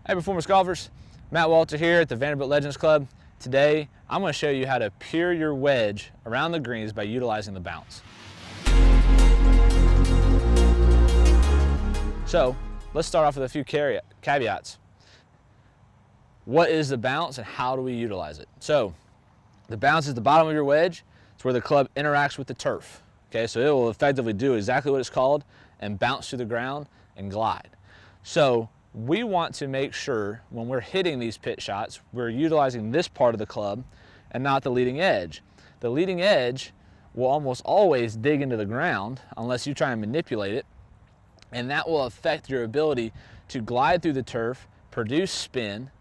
Hey performance golfers, Matt Walter here at the Vanderbilt Legends Club. Today I'm going to show you how to pure your wedge around the greens by utilizing the bounce. So let's start off with a few caveats. What is the bounce and how do we utilize it? So the bounce is the bottom of your wedge. It's where the club interacts with the turf. Okay, so it will effectively do exactly what it's called and bounce to the ground and glide. So we want to make sure when we're hitting these pitch shots, we're utilizing this part of the club and not the leading edge. The leading edge will almost always dig into the ground unless you try and manipulate it, and that will affect your ability to glide through the turf, produce spin,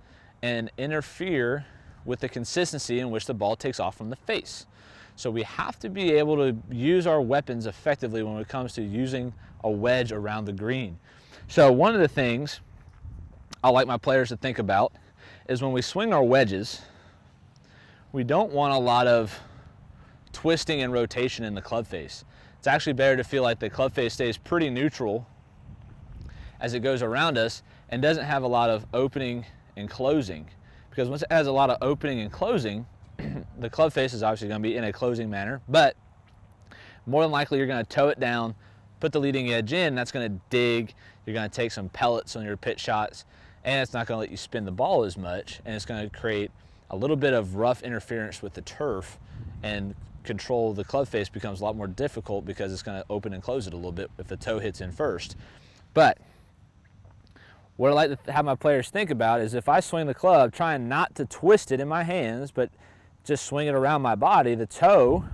and interfere with the consistency in which the ball takes off from the face. So we have to be able to use our weapons effectively when it comes to using a wedge around the green. So one of the things I like my players to think about is when we swing our wedges, we don't want a lot of twisting and rotation in the club face. It's actually better to feel like the club face stays pretty neutral as it goes around us and doesn't have a lot of opening and closing. Because once it has a lot of opening and closing, the club face is obviously going to be in a closing manner, but more than likely you're going to toe it down, put the leading edge in, that's going to dig, you're going to take some pellets on your pitch shots, and it's not going to let you spin the ball as much, and it's going to create a little bit of rough interference with the turf, and control the club face becomes a lot more difficult because it's going to open and close it a little bit if the toe hits in first. But what I like to have my players think about is if I swing the club, trying not to twist it in my hands, but just swing it around my body, the toe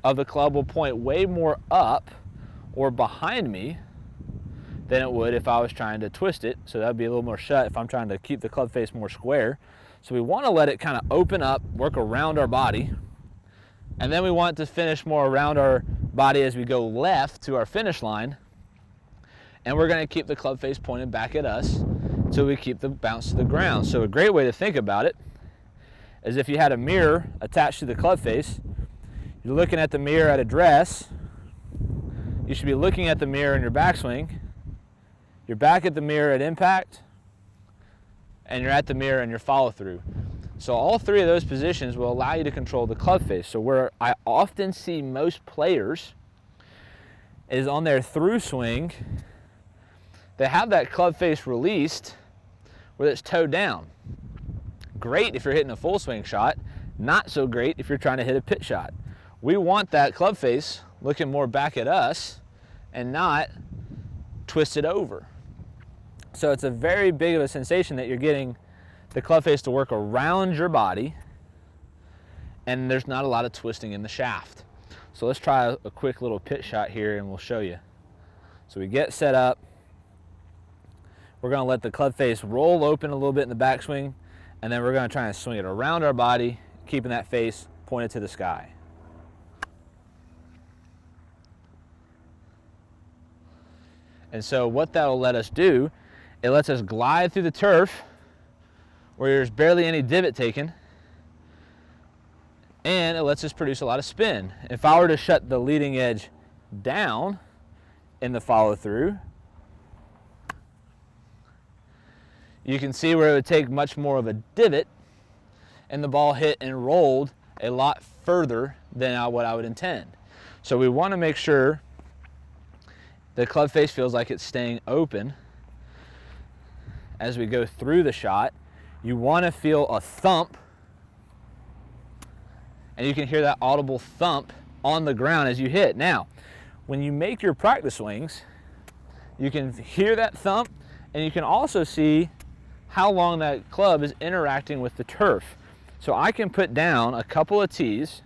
of the club will point way more up or behind me than it would if I was trying to twist it. So that would be a little more shut if I'm trying to keep the club face more square. So we want to let it kind of open up, work around our body, and then we want to finish more around our body as we go left to our finish line. And we're going to keep the club face pointed back at us so we keep the bounce to the ground. So a great way to think about it is if you had a mirror attached to the club face, you're looking at the mirror at address, you should be looking at the mirror in your backswing, you're back at the mirror at impact, and you're at the mirror in your follow through. So all three of those positions will allow you to control the club face. So where I often see most players is on their through swing, they have that club face released where it's toe down. Great if you're hitting a full swing shot, not so great if you're trying to hit a pitch shot. We want that club face looking more back at us and not twisted over. So it's a very big of a sensation that you're getting the club face to work around your body and there's not a lot of twisting in the shaft. So let's try a quick little pitch shot here and we'll show you. So we get set up. We're going to let the club face roll open a little bit in the backswing, and then we're going to try and swing it around our body, keeping that face pointed to the sky. And so what that will let us do, it lets us glide through the turf where there's barely any divot taken, and it lets us produce a lot of spin. If I were to shut the leading edge down in the follow through, you can see where it would take much more of a divot and the ball hit and rolled a lot further than what I would intend. So we want to make sure the club face feels like it's staying open as we go through the shot. You want to feel a thump, and you can hear that audible thump on the ground as you hit. Now, when you make your practice swings, you can hear that thump, and you can also see how long that club is interacting with the turf. So I can put down a couple of tees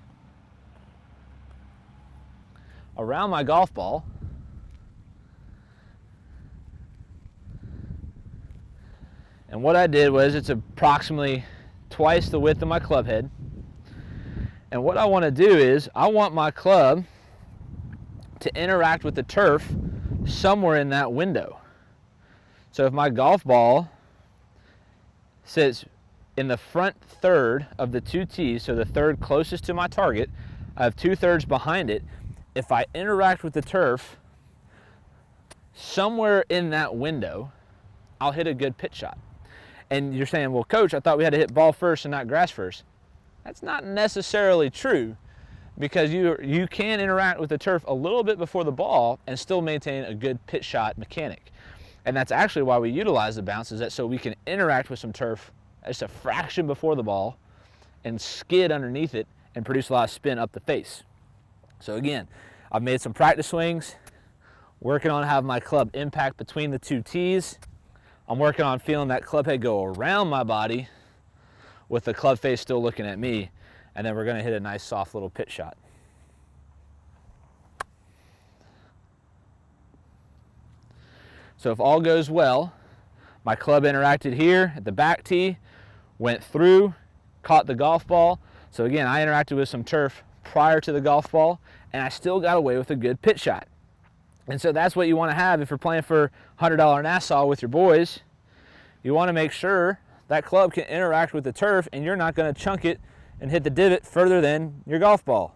around my golf ball, and what I did was it's approximately twice the width of my club head. And what I want to do is I want my club to interact with the turf somewhere in that window. So if my golf ball sits in the front third of the two tees, so the third closest to my target, I have 2/3 behind it. If I interact with the turf somewhere in that window, I'll hit a good pitch shot. And you're saying, well, coach, I thought we had to hit ball first and not grass first. That's not necessarily true, because you can interact with the turf a little bit before the ball and still maintain a good pitch shot mechanic. And that's actually why we utilize the bounce, is that so we can interact with some turf just a fraction before the ball and skid underneath it and produce a lot of spin up the face. So again, I've made some practice swings, working on having my club impact between the two tees. I'm working on feeling that club head go around my body with the club face still looking at me, and then we're gonna hit a nice soft little pitch shot. So if all goes well, my club interacted here at the back tee, went through, caught the golf ball. So again, I interacted with some turf prior to the golf ball, and I still got away with a good pitch shot. And so that's what you want to have if you're playing for $100 Nassau with your boys. You want to make sure that club can interact with the turf and you're not going to chunk it and hit the divot further than your golf ball.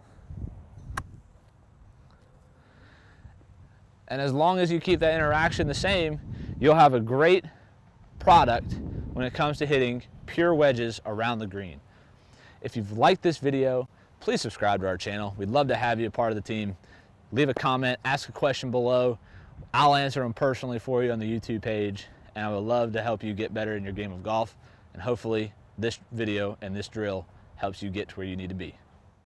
And as long as you keep that interaction the same, you'll have a great product when it comes to hitting pure wedges around the green. If you've liked this video, please subscribe to our channel. We'd love to have you a part of the team. Leave a comment, ask a question below. I'll answer them personally for you on the YouTube page, and I would love to help you get better in your game of golf. And hopefully this video and this drill helps you get to where you need to be.